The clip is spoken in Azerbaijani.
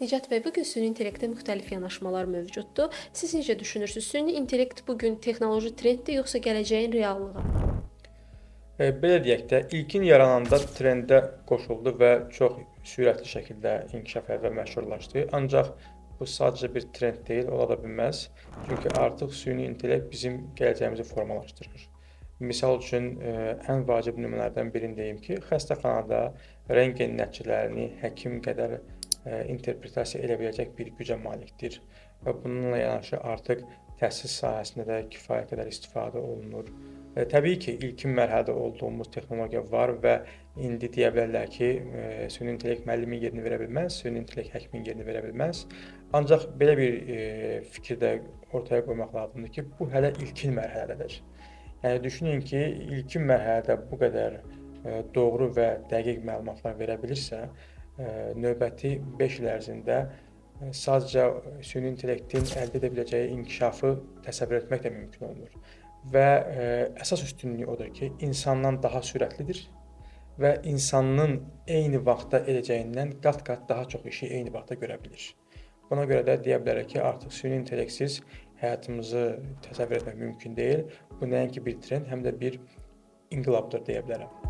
Nicat bəy, bugün süni intellektə müxtəlif yanaşmalar mövcuddur. Siz necə düşünürsünüz? Süni intellekt bugün texnoloji trenddir, yoxsa gələcəyin reallığı? Belə deyək də, ilkin yarananda trendə qoşuldu və çox sürətli şəkildə inkişaf edə və məşhurlaşdı. Ancaq bu sadəcə bir trend deyil, ola da bilməz. Çünki artıq süni intellekt bizim gələcəyimizi formalaşdırır. Misal üçün, ən vacib nümunələrdən birini deyim ki, xəstəxanada rentgen nəticələrini həkim qədər interpretasiya edə biləcək bir gücə malikdir. Və bununla yanaşı artıq təhsil sahəsində də kifayət qədər istifadə olunur. Təbii ki, ilkin mərhələdə olduğumuz texnologiya var və indi deyə bilərlər ki, süni intellekt müəllimin yerini verə bilməz, süni intellekt həkimin yerini verə bilməz. Ancaq belə bir fikir də ortaya qoymaq lazımdır ki, bu hələ ilkin mərhələdədir. Yəni düşünün ki, ilkin mərhələdə bu qədər doğru və dəqiq məlumatlar verə bilirsə, növbəti 5 il ərzində sadəcə süni intellektin əldə edə biləcəyi inkişafı təsəvvür etmək də mümkün olmur. Və əsas üstünlüyü odur ki, insandan daha sürətlidir və insanın eyni vaxtda edəcəyindən qat-qat daha çox işi eyni vaxtda görə bilir. Buna görə də deyə bilərik ki, artıq süni intellektsiz həyatımızı təsəvvür etmək mümkün deyil. Bu nəinki bir trend, həm də bir inqilabdır deyə bilərəm.